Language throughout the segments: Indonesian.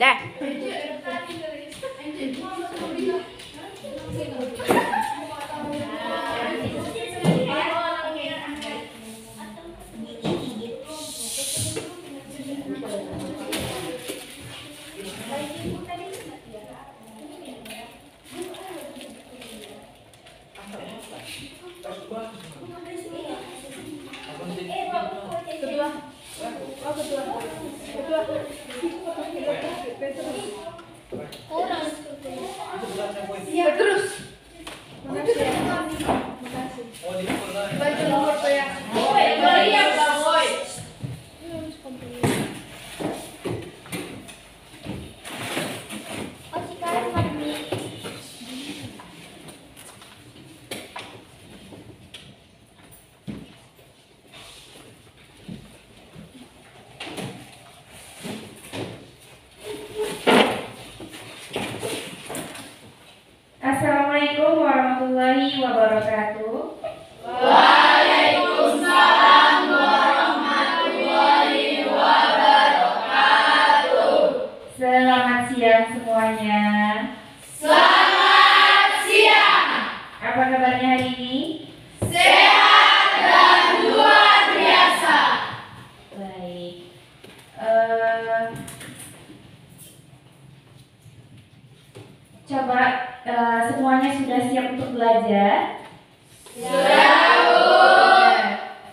Dah. Terus. Assalamualaikum warahmatullahi wabarakatuh. Waalaikumsalam warahmatullahi wabarakatuh. Selamat siang semuanya. Selamat siang. Apa kabarnya hari ini? Sehat dan luar biasa. Baik. Coba semuanya sudah siap untuk belajar? Sudah, Bu.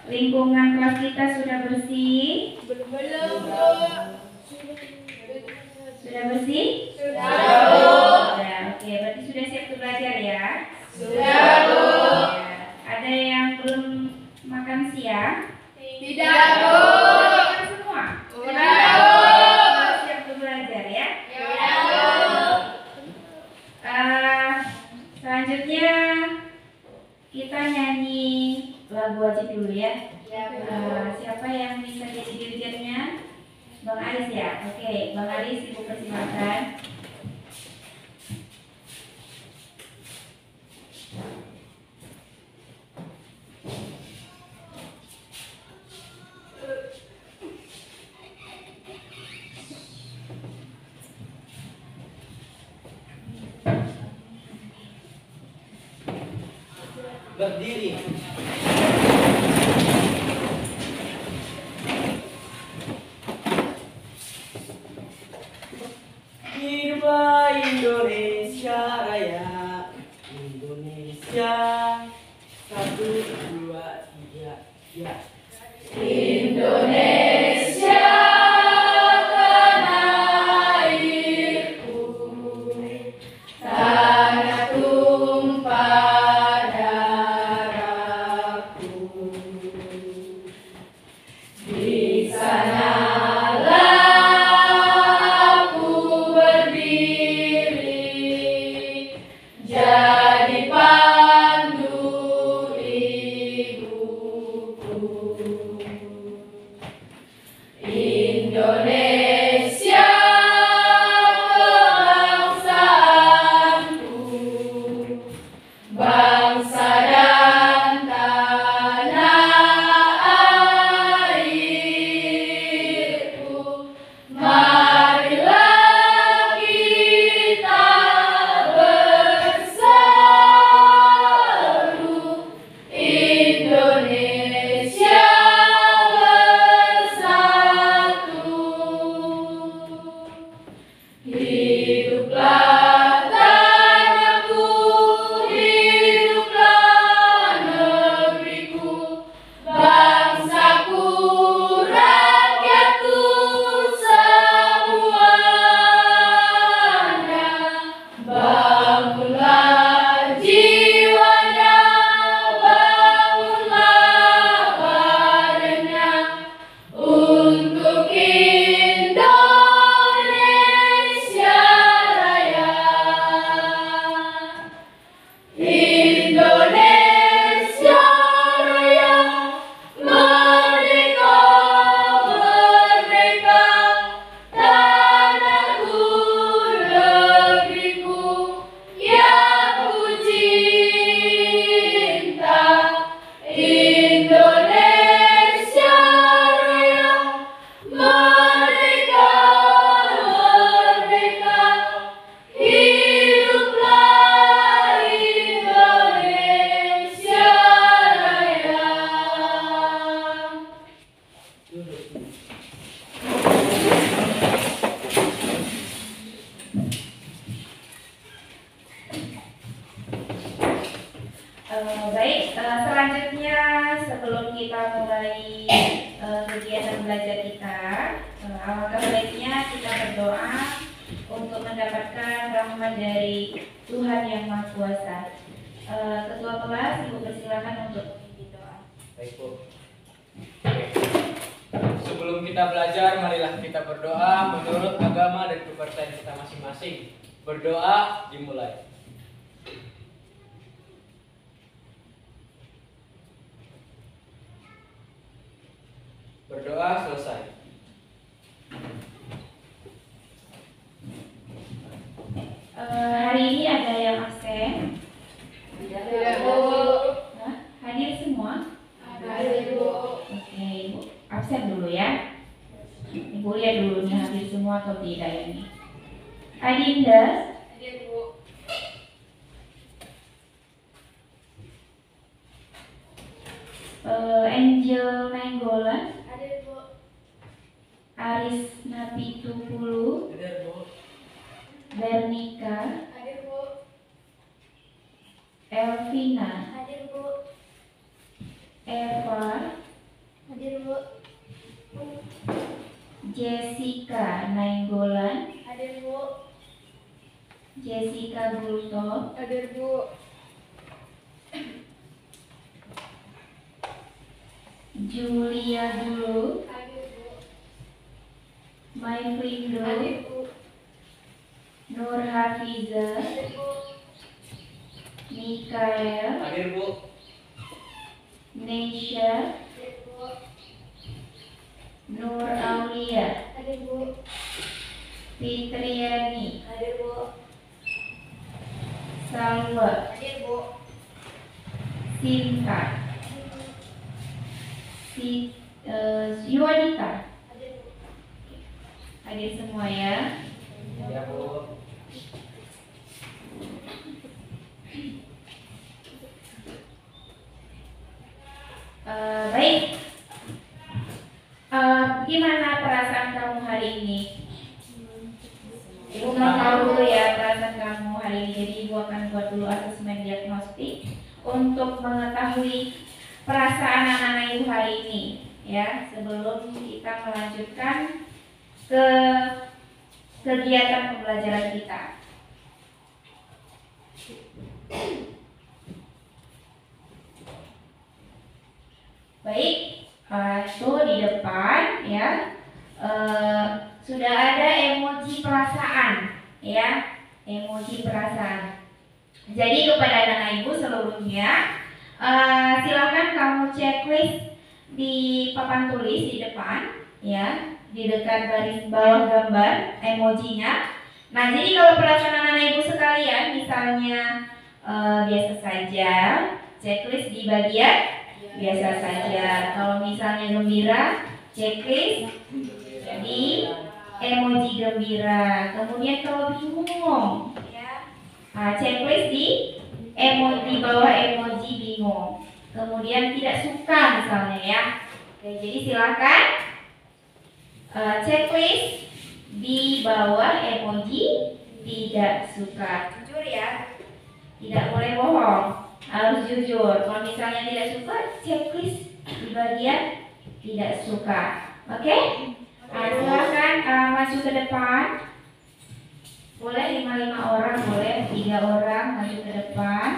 Lingkungan kelas kita sudah bersih? Belum, Bu. Sudah bersih? Sudah, Bu. Sudah. Oke, berarti sudah siap untuk belajar ya? Sudah, Bu. Ya. Ada yang belum makan siang? Tidak, Bu. Makan semua? Sudah, Bu. Siap untuk belajar ya? Ya, Bu. Selanjutnya kita nyanyi lagu wajib dulu ya. Siapa yang bisa jadi dirjennya? Bang Aris ya? Oke, Bang Aris ibu persilakan. Berdiri. Hiduplah Indonesia Raya, Indonesia 1, 2, 3, ya. Indonesia tanah airku, tanah tumpah darahku. Di sanalah aku berdiri, jadi pandu ibuku. Indonesia kebangsaanku, bangsa dan tanah airku. Marilah kita berseru, Indonesia bersatu. kita mulai kegiatan belajar kita, alangkah baiknya kita berdoa untuk mendapatkan rahmat dari Tuhan yang Maha Kuasa. Ketua kelas, Ibu persilakan untuk memimpin doa. Baik, Bu. Sebelum kita belajar, marilah kita berdoa menurut agama dan kepercayaan kita masing-masing. Berdoa dimulai. Berdoa selesai. Hari ini ada yang absen? Tidak, Bu. Hah? Hadir semua? Ada, Bu. Oke, Ibu absen dulu ya. Ibu lihat dulu nih hadir semua atau tidak ini. Adinda, Ada, Bu. Angel Nainggolan, Ada, Bu. Aris Napitupulu, Hadir, Bu. Bernika, Ada, Bu. Elvina, Ada, Bu. Eva, Ada, Bu. Jessica Nainggolan, Ada, Bu. Jessica Gulto, Ada, Bu. Julia Dulu, Ada, Bu. Maifrindo, Ada, Bu. Nur Hafiza, Ada, Bu. Mikael, Hadir, Bu. Nesha, Ada, Bu. Nur Aulia, Ada, Bu. Fitriani, Ada, Bu. Salwa, Ada, Bu. Sinta, Yuadita. Ada, Bu. Hadir semua ya. Ya, Bu. Baik. Gimana perasaan kamu hari ini? Ibu mau tahu dulu ya perasaan kamu hari ini. Jadi Ibu akan buat dulu asesmen diagnostik untuk mengetahui perasaan anak-anak Ibu hari ini, ya, sebelum kita melanjutkan ke kegiatan pembelajaran kita. Baik, itu di depan ya sudah ada emoji perasaan, ya, emoji perasaan. Jadi kepada anak ibu seluruhnya, silakan kamu checklist di papan tulis di depan, ya, di dekat baris bawah gambar emojinya. Nah, jadi kalau perasaan anak ibu sekalian, misalnya biasa saja, checklist di bagian biasa saja. Kalau misalnya gembira, checklist di emoji gembira. Kemudian kalau bingung, ya, checklist di emoji bawah emoji bingung. Kemudian tidak suka misalnya, ya. Oke, jadi silakan checklist di bawah emoji tidak suka. Jujur ya, tidak boleh bohong, harus jujur. Kalau misalnya tidak suka, checklist di bagian tidak suka. Oke? Silakan maju ke depan. Boleh 5 orang, boleh 3 orang maju ke depan.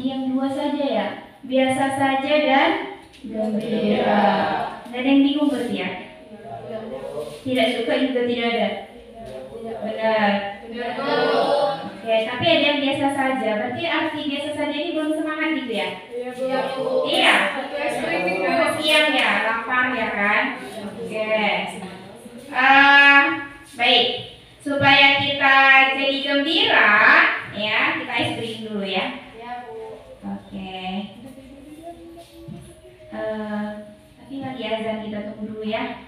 yang dua saja ya. Biasa saja dan gembira. Nggak ada yang bingung berarti ya? Tidak suka juga tidak ada. Benar. Oke, tapi ada yang biasa saja. Berarti arti biasa saja ini belum semangat gitu ya? Iya. Siang ya, lapar ya kan? Oke. Baik. Supaya kita jadi gembira, ya kita ice cream dulu ya. Oke. Tapi lagi azan, kita tunggu dulu ya.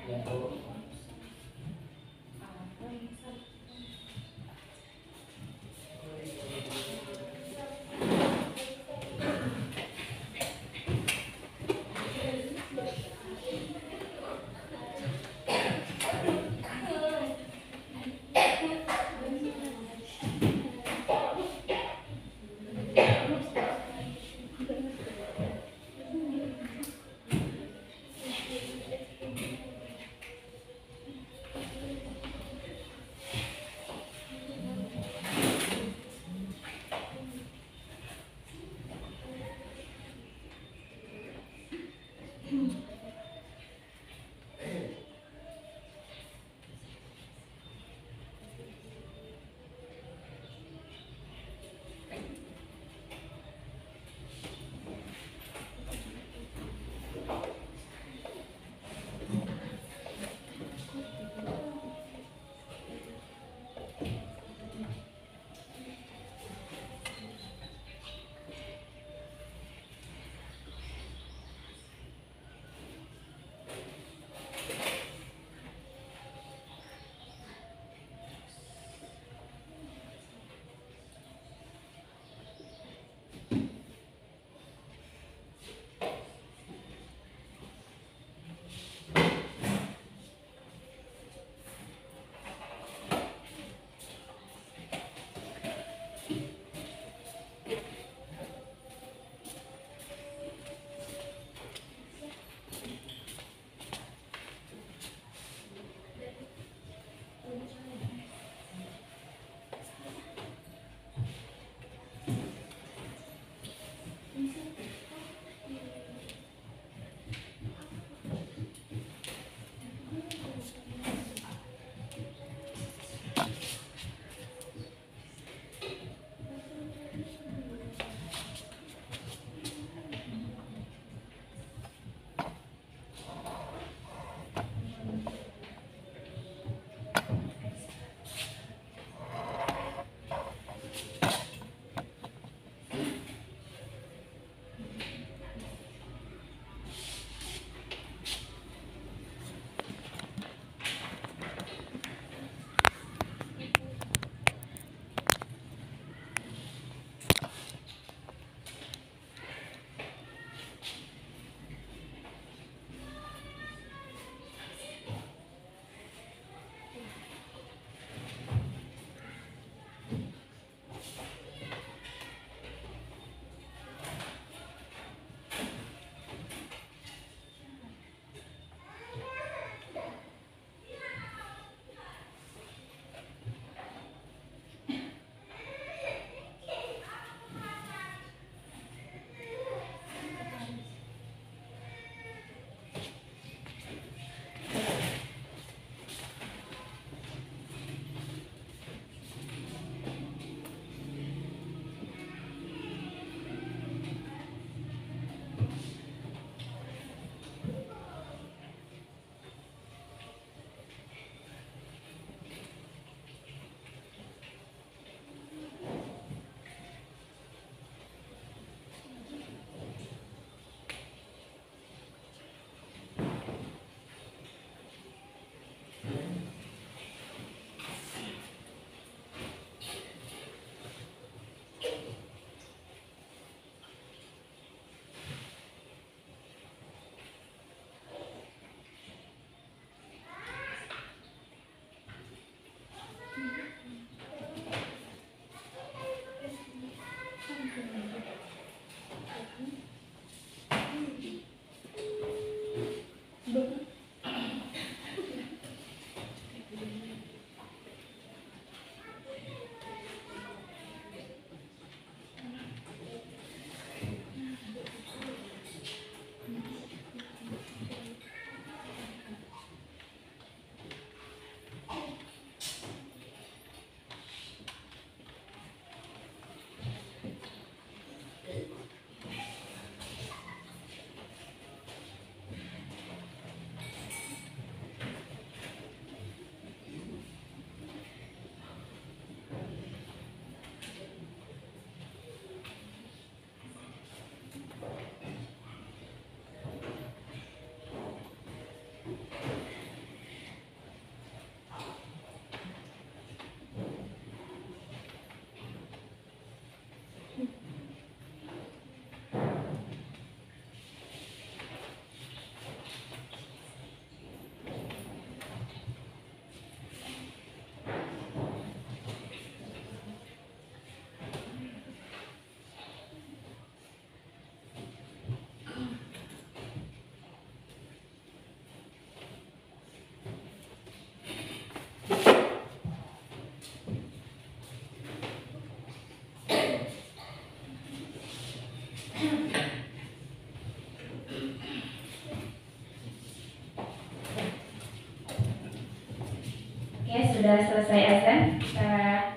sudah selesai azan, kita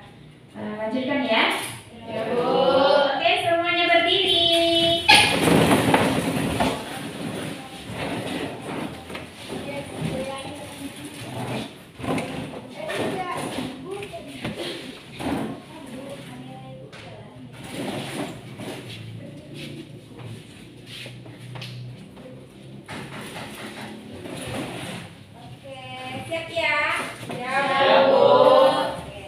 lanjutkan ya. Ya, Bu. Oke, semuanya berdiri. Oke, siap ya? Ya, Bu. Oke.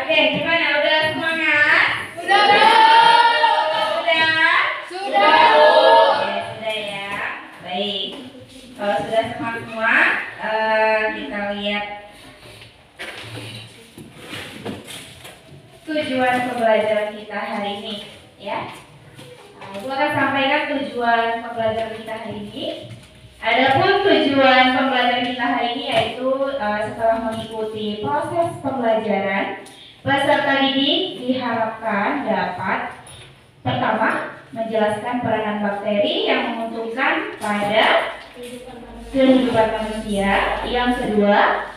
Oke, gimana? Udah semangat? Sudah, Bu. Sudah? Sudah, Bu. Oke, sudah ya. Baik. Kalau sudah semua, kita lihat tujuan pembelajaran kita hari ini, ya. Ibu akan sampaikan tujuan pembelajaran kita hari ini. Adapun tujuan pembelajaran kita hari ini yaitu setelah mengikuti proses pembelajaran, peserta didik diharapkan dapat pertama menjelaskan peranan bakteri yang menguntungkan pada kehidupan manusia. Yang kedua,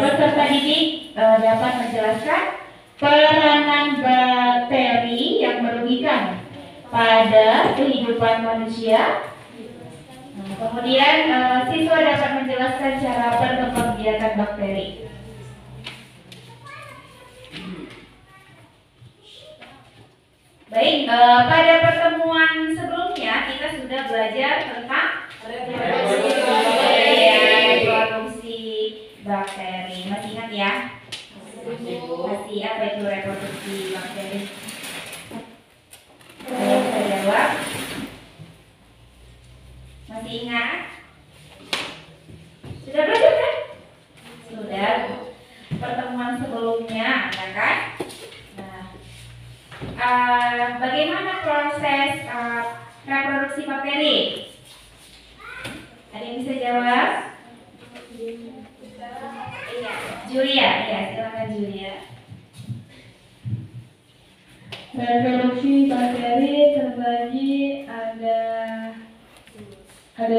peserta didik dapat menjelaskan peranan bakteri yang merugikan pada kehidupan manusia. Kemudian siswa dapat menjelaskan cara berkembang biakan bakteri. Baik, pada pertemuan sebelumnya kita sudah belajar tentang reproduksi bakteri. Masih ingat ya? Masih, apa itu reproduksi bakteri? Ada yang bisa jawab? Masih ingat? Sudah belajar kan? Sudah. Pertemuan sebelumnya, ya kan? Nah, bagaimana proses reproduksi bakteri? Ada yang bisa jawab? Iya, Julia. Ya, silakan Julia. Reproduksi bakteri terbagi ada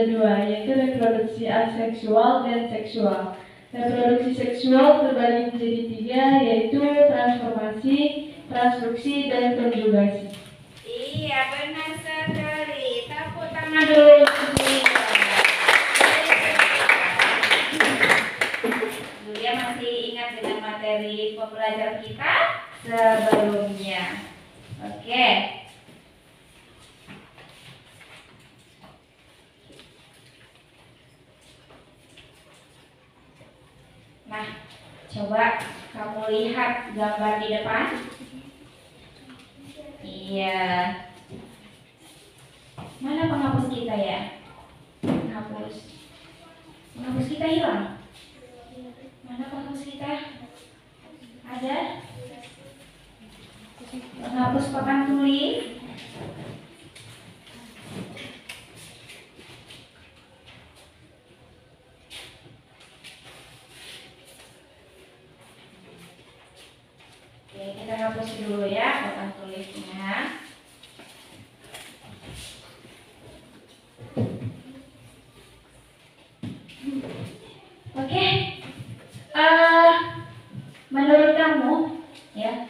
kedua, yaitu reproduksi aseksual dan seksual. Reproduksi seksual terbagi menjadi 3, yaitu transformasi, transduksi, dan konjugasi. Iya, benar sekali. Tepuk tangan dulu. Julia masih ingat dengan materi pembelajaran kita sebelumnya. Oke. Nah, coba kamu lihat gambar di depan. Iya. Mana penghapus kita ya? Penghapus kita hilang. Mana penghapus kita? Ada? Penghapus papan tulis. Oke, kita hapus dulu ya papan tulisnya. Oke, menurut kamu ya,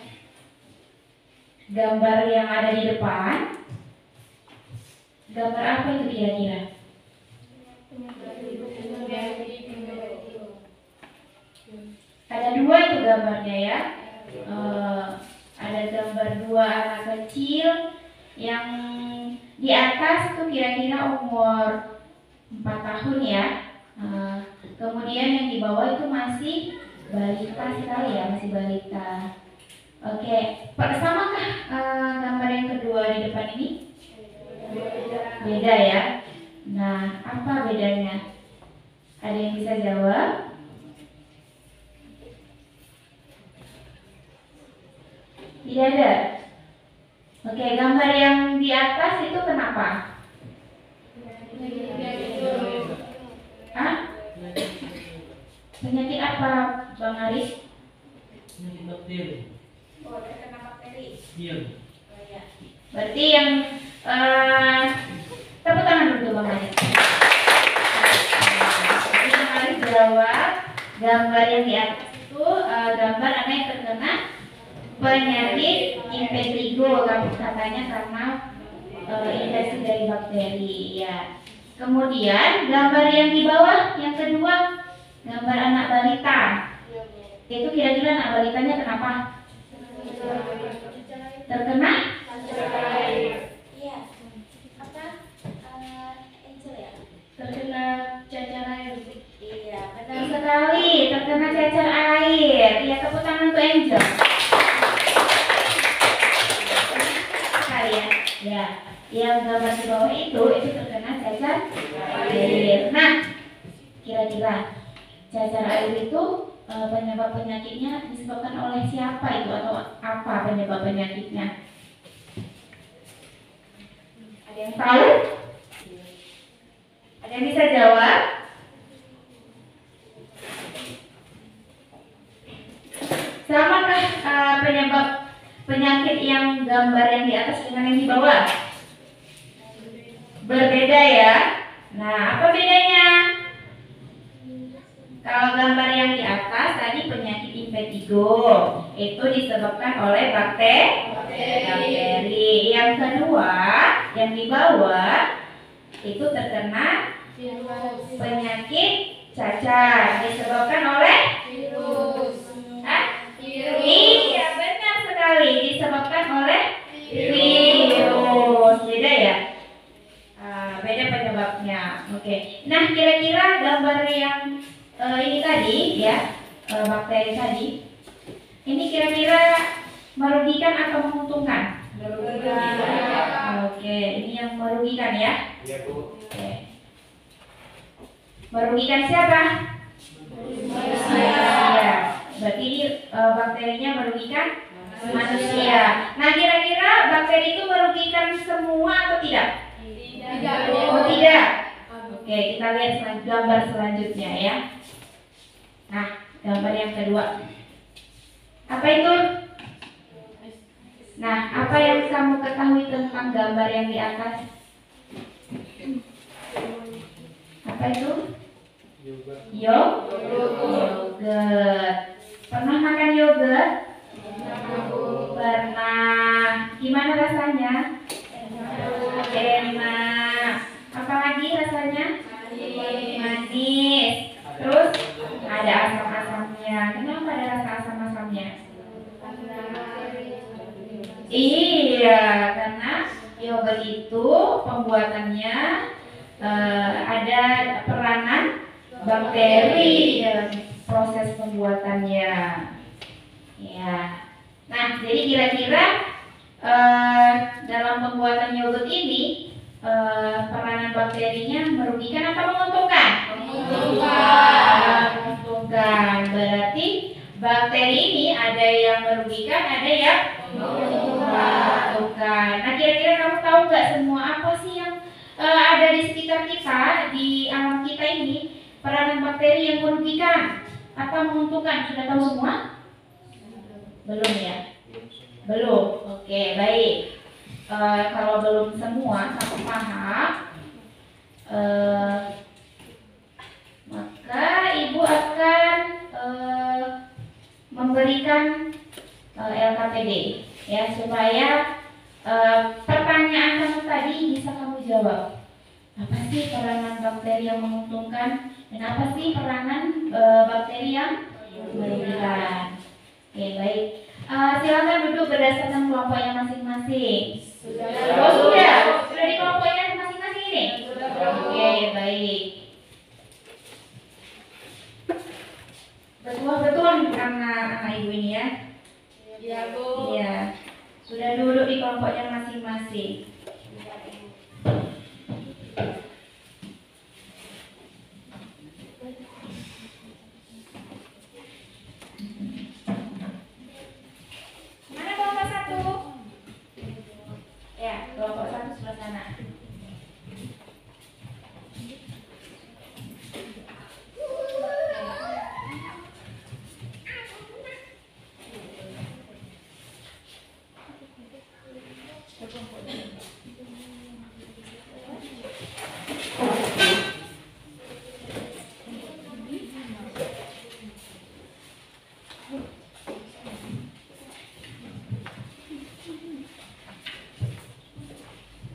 gambar yang ada di depan, gambar apa itu kira-kira? Ada 2 itu gambarnya ya. Ada gambar 2 anak kecil yang di atas itu kira-kira umur 4 tahun ya. Kemudian yang di bawah itu masih balita sekali ya, masih balita. Oke, samakah gambar yang kedua di depan ini? Beda ya. Nah, apa bedanya? Ada yang bisa jawab? Tidak ada. Oke, gambar yang di atas itu kenapa? Hah? Penyakit apa, Bang Aris? Penyakit bakteri. Oh, terkena bakteri. Iya. Oh, ya. Berarti yang tepuk tangan dulu Bang Aris. Jadi Bang Aris jawab gambar yang di atas itu gambar anak yang terkena penyakit impetigo, katanya karena infeksi dari bakteri ya. Kemudian gambar yang di bawah yang kedua, gambar anak balita. Itu kira-kira anak balitanya kenapa? Terkena? Iya. Apa? Angel ya? Terkena cacar air. Iya, benar sekali. Terkena cacar air. Iya, tepuk tangan untuk Angel. Sekali ya. Ya. Yang gambar di bawah itu terkena cacar air. Nah, kira-kira cacar air itu penyebab penyakitnya disebabkan oleh siapa itu atau apa penyebab penyakitnya? Ada yang tahu? Ada yang bisa jawab? Samakah penyebab penyakit yang gambar yang di atas dengan yang di bawah? Berbeda ya. Nah, apa bedanya? Kalau gambar yang di atas tadi penyakit impetigo itu disebabkan oleh bakteri. Yang kedua, yang di bawah itu terkena penyakit cacar disebabkan oleh virus. Iya, benar sekali, disebabkan oleh virus. Beda ya? Beda penyebabnya. Oke. Nah, kira-kira gambar yang ini tadi ya, bakteri tadi, ini kira-kira merugikan atau menguntungkan? Merugikan. Oke, ini yang merugikan ya? Iya, Bu. Oke. Merugikan siapa? Manusia. Berarti ini bakterinya merugikan manusia. Nah, kira-kira bakteri itu merugikan semua atau tidak? Tidak. Oh, tidak. Oke, kita lihat gambar selanjutnya ya. Nah, gambar yang kedua. Apa itu? Nah, apa yang kamu ketahui tentang gambar yang di atas? itu? Yogurt. Yogurt. Pernah makan yogurt? Pernah. Gimana rasanya? Enak. Apalagi rasanya? Manis. Terus ada asam-asamnya. Kenapa ada rasa asam-asamnya? Iya, karena yogurt itu pembuatannya ada peranan bakteri dalam proses pembuatannya. Ya. Nah, jadi kira-kira dalam pembuatan yogurt ini peranan bakterinya merugikan atau menguntungkan? Menguntungkan. Berarti bakteri ini ada yang merugikan, ada yang menguntungkan. Nah, kira-kira kamu tahu nggak semua apa sih yang ada di sekitar kita, di alam kita ini, peranan bakteri yang merugikan atau menguntungkan? Sudah tahu semua? Belum ya? Belum. Oke, baik. Kalau belum semua kamu paham, maka ibu akan memberikan LKPD ya, supaya pertanyaan kamu tadi bisa kamu jawab. Apa sih peranan bakteri yang menguntungkan dan apa sih peranan bakteri yang merugikan? Oke, baik. Silakan duduk berdasarkan kelompoknya masing-masing. Oh, sudah di kelompoknya masing-masing ini. Oke, baik. Betul karena anak ibu ini ya. Iya, Bu. Iya. Sudah duduk di kelompoknya masing-masing. Mana kelompok 1? Ya, kelompok 1 sebelah sana.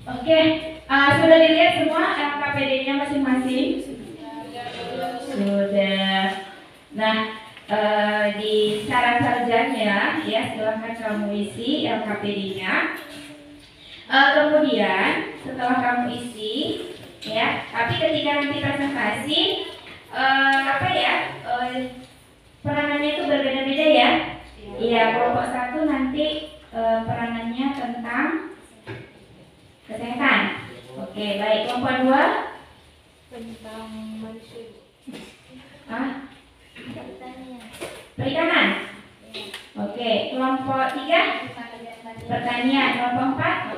Oke, sudah dilihat semua LKPD-nya masing-masing? Sudah. Nah, di syarat sarjana ya, silahkan kamu isi LKPD-nya. Kemudian setelah kamu isi, ya, tapi ketika nanti presentasi, peranannya itu berbeda-beda ya. Iya, kelompok 1 nanti peranannya tentang kesehatan. Oke, baik. Kelompok 2 Tentang manusia. Perikanan. Oke, kelompok 3 pertanian. Kelompok 4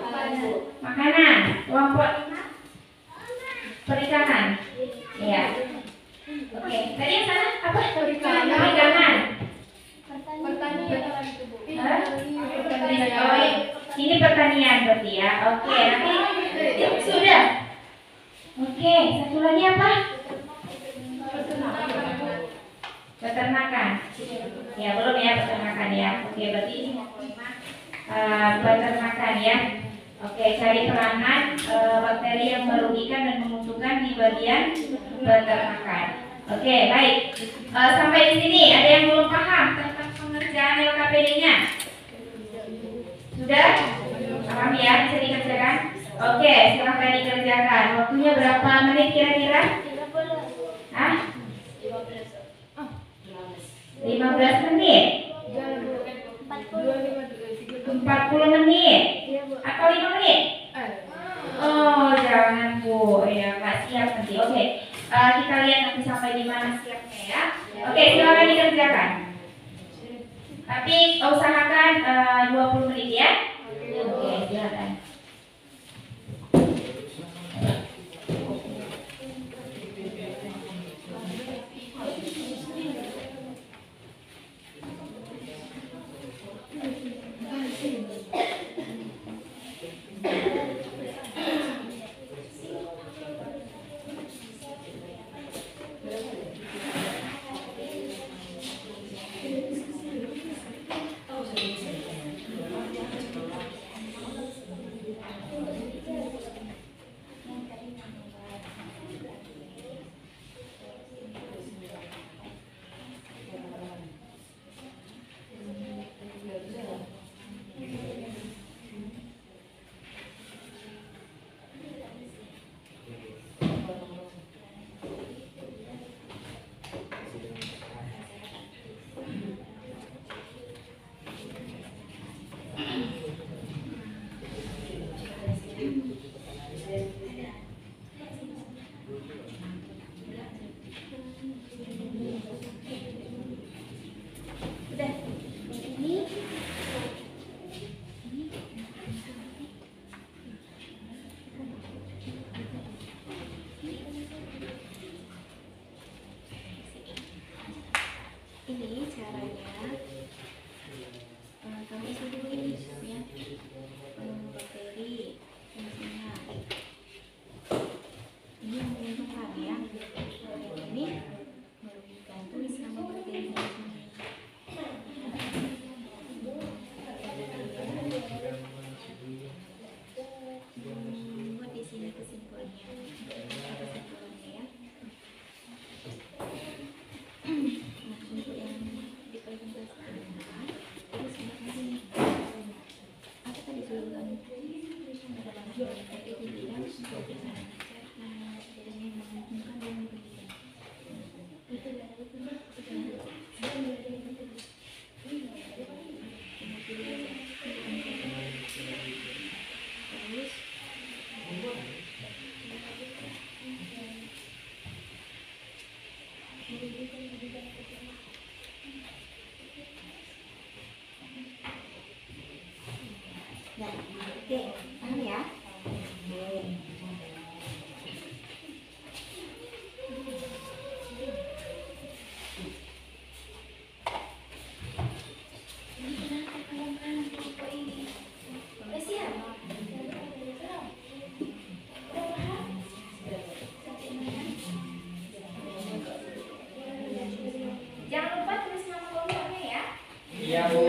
makanan. Kelompok 5 perikanan. Iya. Oke, tadi yang sana apa? Perikanan. Pertanian. Oh, ini pertanian berarti ya. Oke, nanti sudah. Oke, satu lagi apa? Peternakan. Ya, belum ya peternakan ya. Oke, berarti ini peternakan ya. Oke, cari peranan bakteri yang merugikan dan menguntungkan di bagian peternakan. Oke, baik. Sampai di sini ada yang belum paham tentang pengerjaan LKPD-nya? Sudah? Paham ya? Bisa dikerjakan? Oke, silahkan dikerjakan. Waktunya berapa menit kira-kira? 15 menit? 40 menit? Atau 5 menit? Oh, jangan Bu. Ya, Kak, siap nanti. Oke, kita lihat nanti sampai di mana siapnya ya. Oke, silakan dikerjakan. Tapi usahakan 20 menit ya. Oke, silakan. caranya, kamu isi dulu ya materi fungsinya. Ini yang menguntungkan ya, ini merugikan. Tulis nama materi di sini. Buat di sini kesimpulannya ya. Nah, untuk yang dipresentasikan terus ini apa tadi tulisan itu bilang yang menguntungkan dan merugikan. Terus nah, oke, paham ya? Ini kenapa kalian kok ini? Udah siap? Jangan lupa tulis nama kelompoknya ya. Iya, Bu.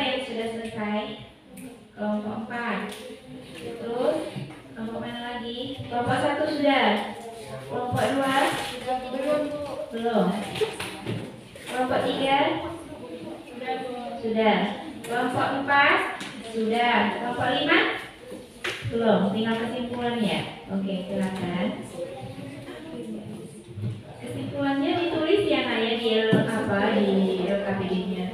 yang sudah selesai? Kelompok 4. Terus kelompok mana lagi? Kelompok 1 sudah. Kelompok 2 belum. Kelompok 3 sudah. Kelompok 4 sudah. Kelompok 5 belum. Tinggal kesimpulannya. Oke, silakan. Kesimpulannya ditulis ya Nak ya di LKPD-nya.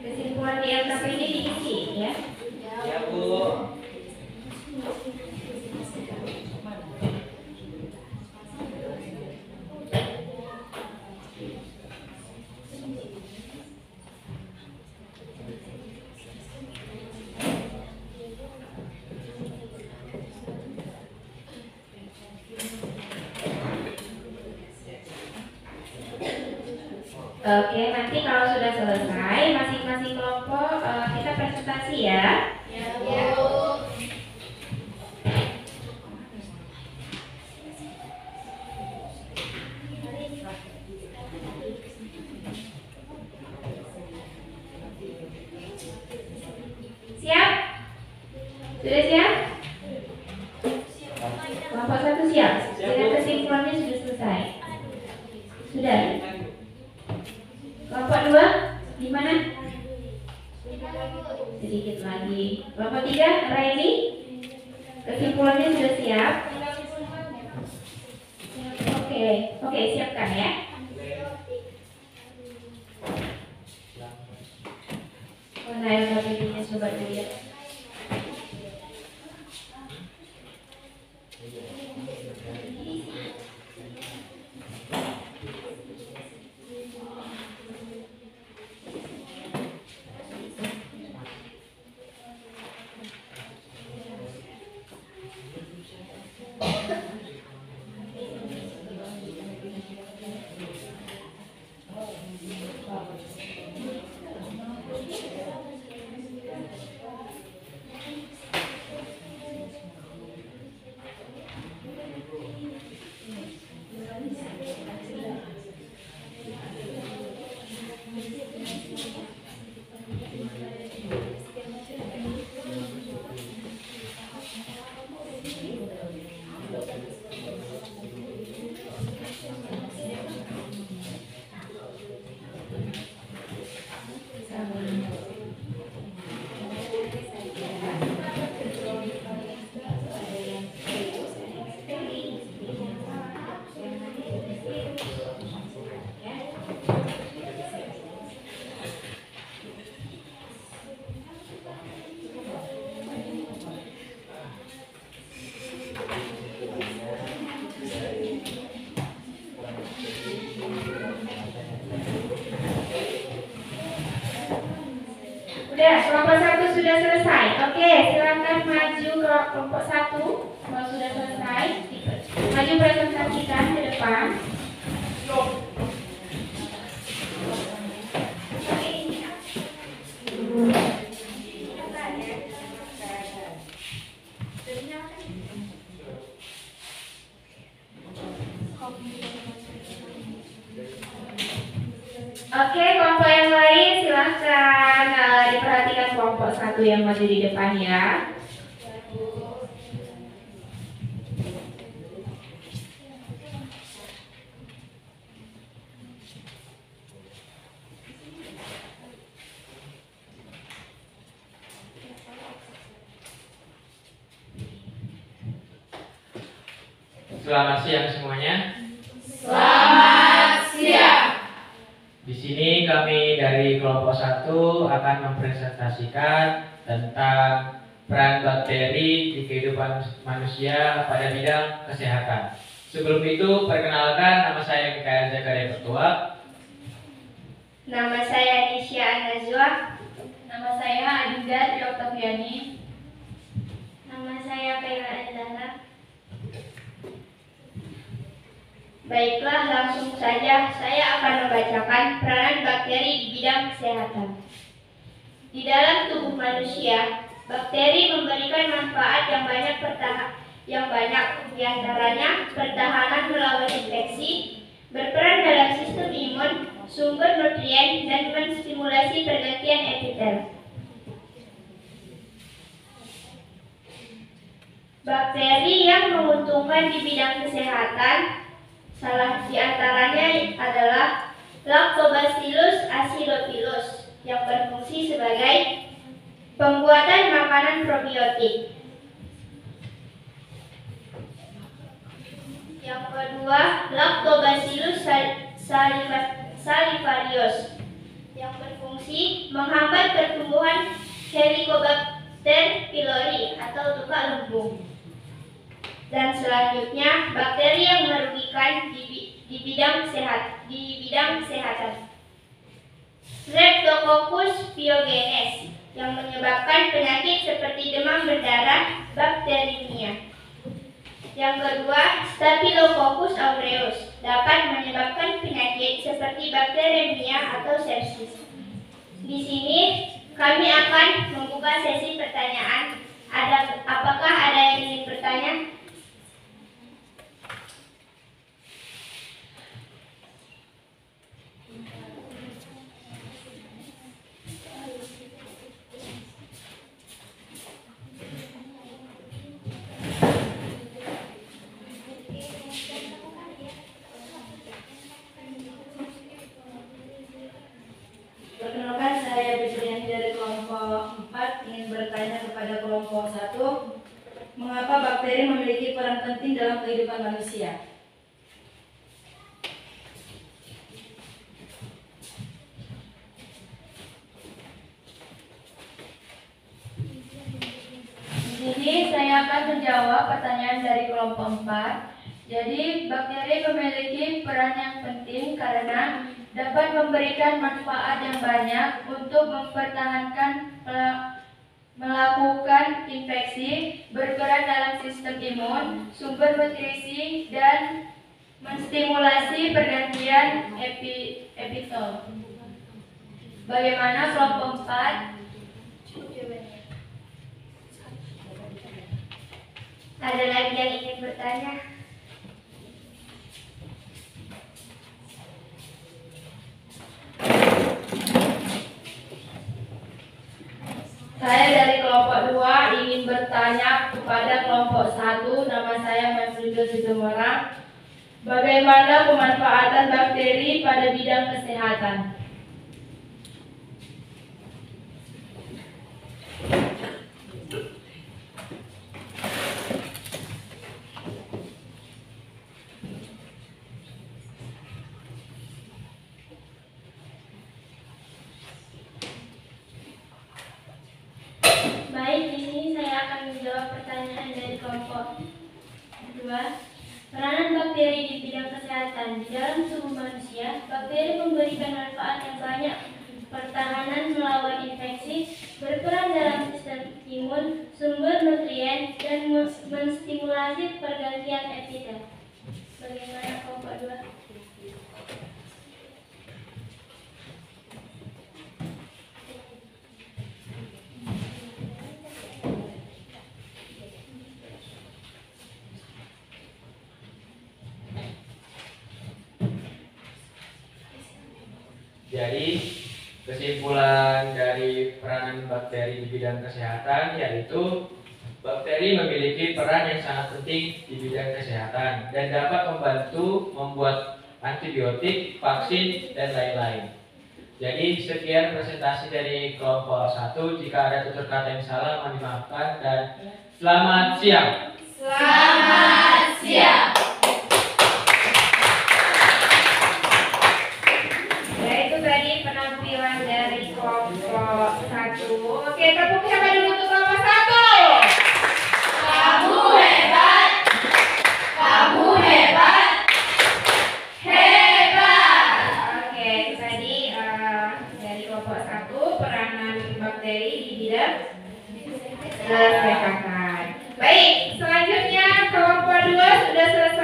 Kesimpulan di LKPD diisi ya. Ya, Bu. Oke, nanti kalau sudah selesai masing-masing kelompok kita presentasi ya. Siap? Sudah siap? Kelompok 1 siap? Dengan kesimpulannya sudah selesai? Sudah? Kelompok 2 di mana? Sedikit lagi. Kelompok 3 ready? Kesimpulannya sudah siap? Oke, siapkan ya. Mana LKPD-nya coba dilihat. Udah, kelompok 1 sudah selesai. Oke, silakan maju ke kelompok 1. Kalau sudah selesai, maju presentasikan ke depan. Oke, kelompok yang lain silahkan diperhatikan kelompok 1 yang maju di depan ya. Selamat siang semuanya. Selamat siang. Di sini kami dari kelompok 1 akan mempresentasikan tentang peran bakteri di kehidupan manusia pada bidang kesehatan. Sebelum itu, perkenalkan, nama saya Mikael Zakaria Ketua. Nama saya Nisha Anazwa. Nama saya Adinda Tri Oktaviani. Nama saya Kaila Andana. Baiklah, langsung saja saya akan membacakan peranan bakteri di bidang kesehatan. Di dalam tubuh manusia, bakteri memberikan manfaat yang banyak, di antaranya pertahanan melawan berperan dalam sistem imun, sumber nutrien, dan menstimulasi pergantian epitel. Bakteri yang menguntungkan di bidang kesehatan, salah di antaranya adalah Lactobacillus acidophilus yang berfungsi sebagai pembuatan makanan probiotik. Yang kedua, Lactobacillus salivarius yang berfungsi menghambat pertumbuhan Helicobacter pylori atau tuka lembung. Dan selanjutnya, bakteri yang merugikan di bidang kesehatan. Streptococcus pyogenes yang menyebabkan penyakit seperti demam berdarah, bakteriemia. Yang kedua, Staphylococcus aureus dapat menyebabkan penyakit seperti bakteriemia atau sepsis. Di sini kami akan membuka sesi pertanyaan. Apakah ada yang ingin bertanya? Perkenalkan, saya Bisriani dari kelompok 4 ingin bertanya kepada kelompok 1, mengapa bakteri memiliki peran penting dalam kehidupan manusia? Di sini saya akan menjawab pertanyaan dari kelompok 4. Jadi, bakteri memiliki peran yang penting karena dapat memberikan manfaat yang banyak untuk mempertahankan melakukan infeksi, berperan dalam sistem imun, sumber nutrisi, dan menstimulasi pergantian epitel. Bagaimana kelompok 4? Ada lagi yang ingin bertanya? Saya dari kelompok 2 ingin bertanya kepada kelompok 1, nama saya Mafrido Situmorang. Bagaimana pemanfaatan bakteri pada bidang kesehatan? Baik, di sini saya akan menjawab pertanyaan dari kelompok 2. Peranan bakteri di bidang kesehatan. Di dalam tubuh manusia, bakteri memberikan manfaat yang banyak. Pertahanan melawan infeksi, berperan dalam sistem imun, sumber nutrien, dan menstimulasi pergantian epitel. Bagaimana kelompok 2? Jadi, kesimpulan dari peranan bakteri di bidang kesehatan yaitu bakteri memiliki peran yang sangat penting di bidang kesehatan dan dapat membantu membuat antibiotik, vaksin, dan lain-lain. Jadi, sekian presentasi dari kelompok 1. Jika ada tutur kata yang salah, mohon dimaafkan dan selamat siang. Selamat siang. Penampilan dari kelompok 1. Oke, tepuk siapa dulu untuk kelompok 1? Kamu hebat. Kamu hebat. Hebat. Oke, itu tadi dari kelompok 1 peranan bakteri di bidang kesehatan. Baik, selanjutnya kelompok 2 sudah selesai.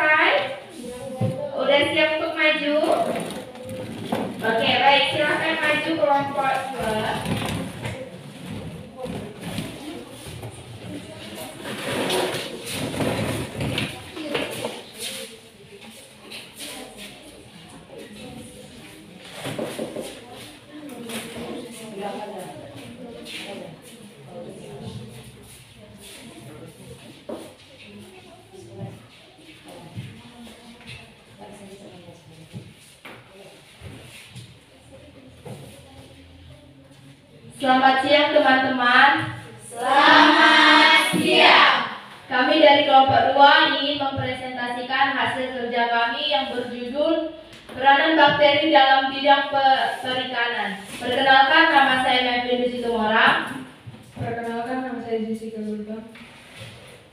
Selamat siang teman-teman. Selamat siang. Kami dari kelompok 2 ingin mempresentasikan hasil kerja kami yang berjudul Peranan Bakteri dalam Bidang Perikanan. Perkenalkan, nama saya Mevin Situmorang. Perkenalkan, nama saya Jessica Gulbang.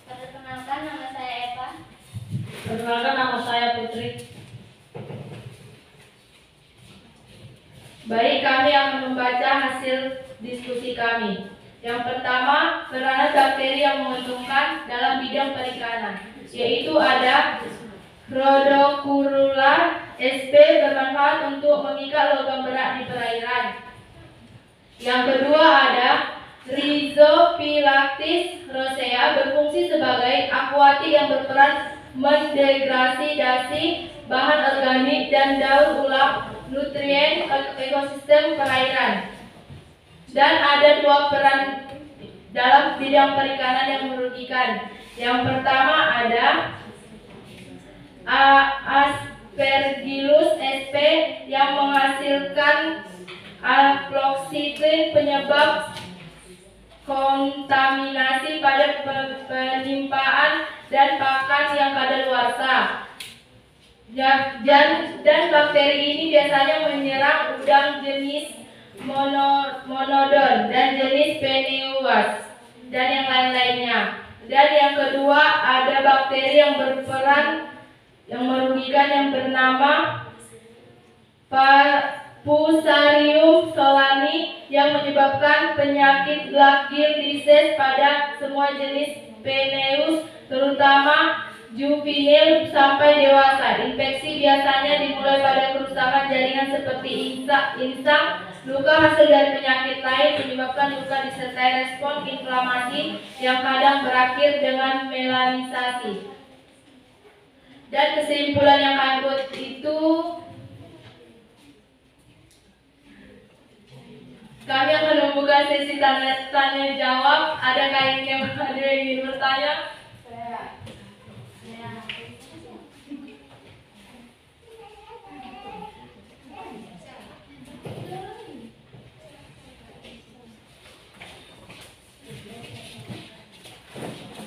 Perkenalkan, nama saya Eva. Perkenalkan, nama saya Putri. Baik, kami akan membaca hasil diskusi kami. Yang pertama, peranan bakteri yang menguntungkan dalam bidang perikanan, yaitu ada Rhodocurula sp bermanfaat untuk mengikat logam berat di perairan. Yang kedua ada Rhizophyllactis rosea berfungsi sebagai akuatik yang berperan mendegradasi bahan organik dan daur ulang nutrien ekosistem perairan. Dan ada 2 peran dalam bidang perikanan yang merugikan. Yang pertama ada Aspergillus sp yang menghasilkan afloxetrin penyebab kontaminasi pada penimpaan dan pakan yang kadaluarsa. Dan bakteri ini biasanya menyerang udang jenis monodon dan jenis Peneus dan yang lain-lainnya. Dan yang kedua ada bakteri yang berperan yang merugikan yang bernama Fusarium solani yang menyebabkan penyakit black gill disease pada semua jenis Peneus, terutama juvenil sampai dewasa. Infeksi biasanya dimulai pada kerusakan jaringan seperti insang, luka hasil dari penyakit lain menyebabkan luka disertai respon inflamasi yang kadang berakhir dengan melanisasi. Dan kesimpulan yang kami buat itu, kami akan membuka sesi tanya jawab. Adakah yang ingin bertanya?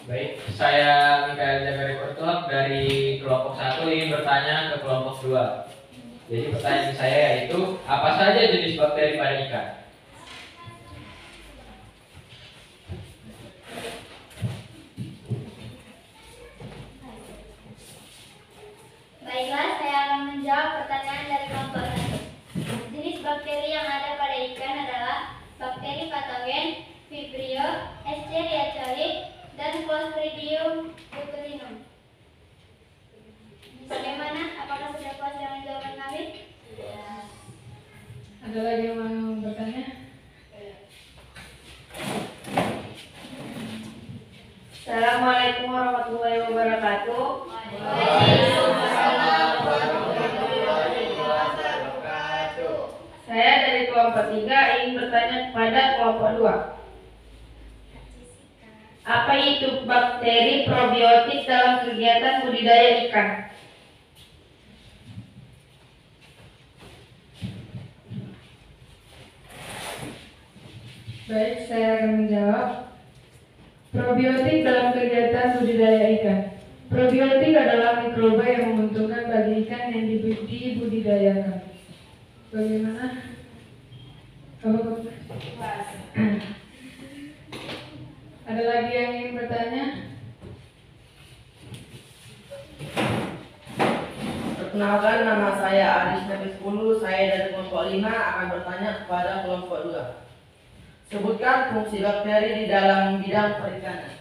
Baik, saya Mikael Jagari Pertuak dari kelompok 1 ingin bertanya ke kelompok 2. Jadi pertanyaan saya yaitu, apa saja jenis bakteri pada ikan? Baiklah, saya akan menjawab pertanyaan dari kelompok 1. Jenis bakteri yang ada pada ikan adalah bakteri patogen, Vibrio, Escherichia coli, dan Clostridium botulinum. Bagaimana? Apakah sudah puas dengan jawaban kami? Ada lagi yang mau bertanya? Assalamualaikum warahmatullahi wabarakatuh. Saya dari kelompok 3 ingin bertanya kepada kelompok 2. Apa itu bakteri probiotik dalam kegiatan budidaya ikan? Baik, saya akan menjawab. Probiotik dalam kegiatan budidaya ikan. Probiotik adalah mikroba yang menguntungkan bagi ikan yang dibudidayakan. Bagaimana? Ada lagi yang ingin bertanya? Perkenalkan, nama saya Aris Nabi 10. Saya dari kelompok 5 akan bertanya kepada kelompok 2. Sebutkan fungsi bakteri di dalam bidang perikanan.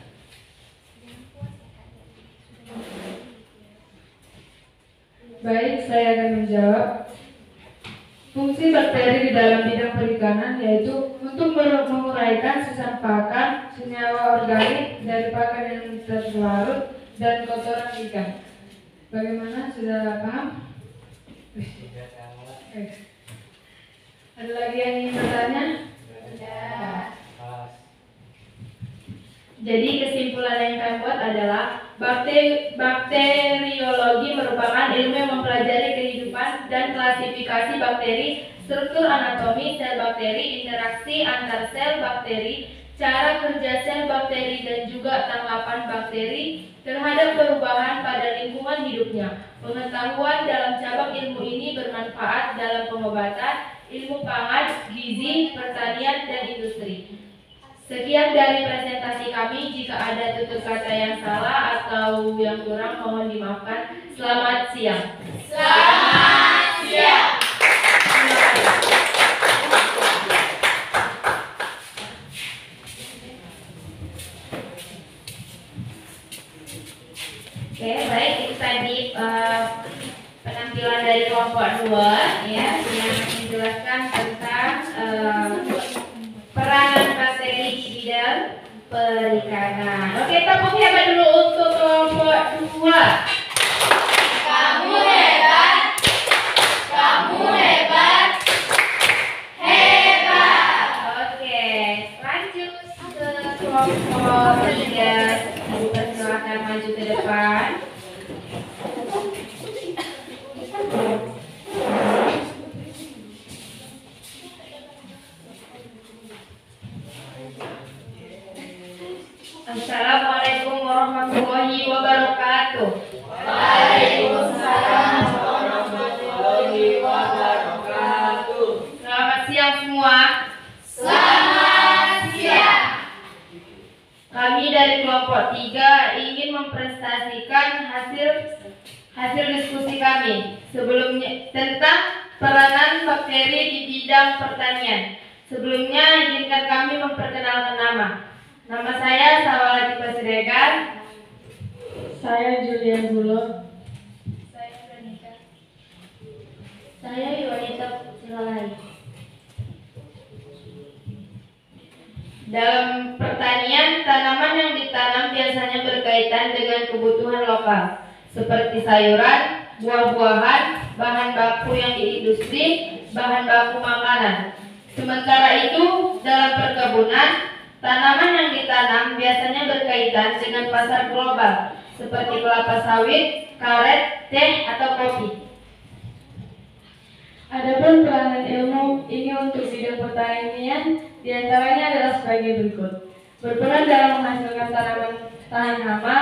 Baik, saya akan menjawab. Fungsi bakteri di dalam bidang perikanan yaitu untuk menguraikan sisa pakan, senyawa organik dari pakan yang terlarut, dan kotoran ikan. Bagaimana? Sudah paham? Ada lagi yang ingin bertanya? Jadi kesimpulan yang kami buat adalah Bakteriologi merupakan ilmu yang mempelajari kehidupan dan klasifikasi bakteri, struktur anatomi sel bakteri, interaksi antar sel bakteri, cara kerja sel bakteri, dan juga tanggapan bakteri terhadap perubahan pada lingkungan hidupnya. Pengetahuan dalam cabang ilmu ini bermanfaat dalam pengobatan, ilmu pangan, gizi, pertanian, dan industri. Sekian dari presentasi kami. Jika ada tutur kata yang salah atau yang kurang, mohon dimaafkan. Selamat siang. Selamat siang. Oke, baik, itu tadi penampilan dari kelompok 2 ya, yang menjelaskan tentang peranan bakteri di bidang perikanan. Oke, tepuk hebat dulu untuk kelompok 2. Kamu hebat. Kamu hebat. Hebat. Oke, lanjut ke kelompok 3. Ibu persilakan maju ke depan. Assalamualaikum warahmatullahi wabarakatuh. Waalaikumsalam warahmatullahi wabarakatuh. Selamat siang semua. Selamat siang. Kami dari kelompok 3 ingin mempresentasikan hasil diskusi kami sebelumnya tentang peranan bakteri di bidang pertanian. Sebelumnya izinkan kami memperkenalkan nama. Nama saya Sawalati Pasiregar. Saya Julian Bulo. Saya Veronica. Saya Iwanita Silalai. Dalam pertanian, tanaman yang ditanam biasanya berkaitan dengan kebutuhan lokal, seperti sayuran, buah-buahan, bahan baku yang di industri, bahan baku makanan. Sementara itu, dalam perkebunan, tanaman yang ditanam biasanya berkaitan dengan pasar global, seperti kelapa sawit, karet, teh, atau kopi. Adapun peranan ilmu ini untuk bidang pertanian diantaranya adalah sebagai berikut: berperan dalam menghasilkan tanaman tahan hama,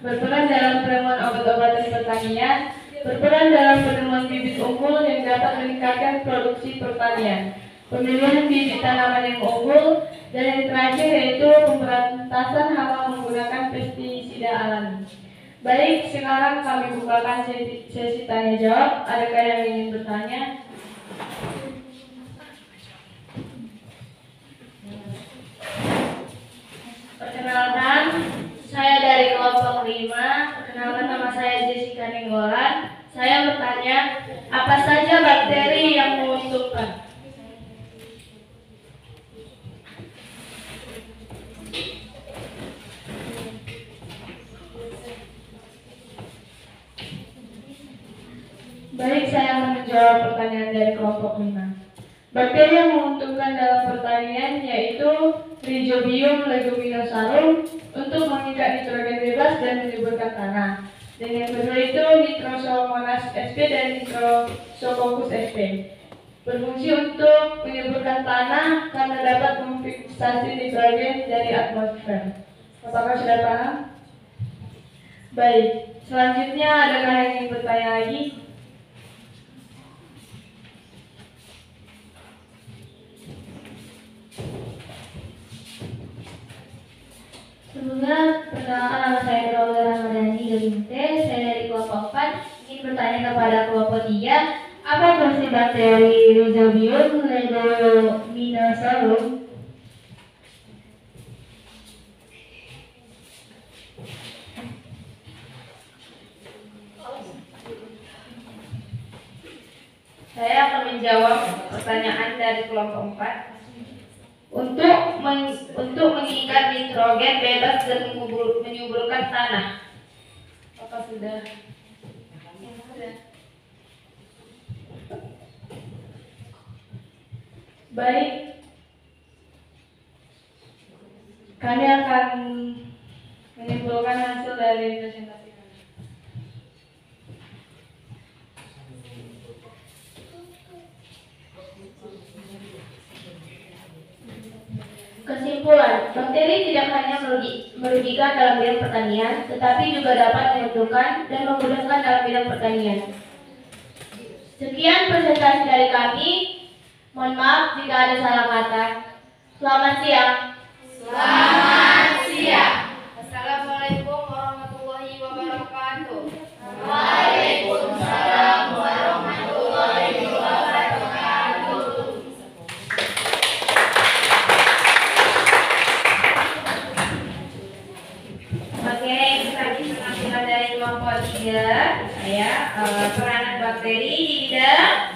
berperan dalam penemuan obat-obatan pertanian, berperan dalam penemuan bibit unggul yang dapat meningkatkan produksi pertanian, pemilihan bibit tanaman yang unggul, dan yang terakhir yaitu pemberantasan hama menggunakan pestisida alami. Baik, sekarang kami bukakan sesi tanya jawab. Adakah yang ingin bertanya? Perkenalkan, saya dari kelompok 5. Perkenalkan, nama saya Jessica Nenggolan. Saya bertanya, apa saja bakteri yang menguntungkan? Baik, saya akan menjawab pertanyaan dari kelompok 5. Bakteri yang menguntungkan dalam pertanian yaitu Rhizobium leguminosarum untuk mengikat nitrogen bebas dan menyuburkan tanah. Dan yang kedua itu Nitrosomonas sp dan Nitrosococcus sp. Berfungsi untuk menyuburkan tanah karena dapat memfiksasi nitrogen dari atmosfer. Apakah sudah paham? Baik, selanjutnya adakah yang ingin bertanya lagi? Sebelumnya, perkenalkan nama saya Raula Ramadhani dari Mute. Saya dari kelompok 4 ingin bertanya kepada kelompok 3, apa fungsi bakteri Rhizobium leguminosarum? Saya akan menjawab pertanyaan dari kelompok 4. Untuk mengikat nitrogen bebas dan menyuburkan tanah. Apa sudah? Baik, kami akan menyimpulkan hasil dari dipresentasikan. Kesimpulan, bakteri tidak hanya merugikan dalam bidang pertanian, tetapi juga dapat menguntungkan dan memudahkan dalam bidang pertanian. Sekian presentasi dari kami. Mohon maaf jika ada salah kata. Selamat siang. Selamat siang. Assalamualaikum warahmatullahi wabarakatuh. Waalaikumsalam warahmatullahi wabarakatuh. Oke, tadi penampilan dari kelompok 3 peranan bakteri di bidang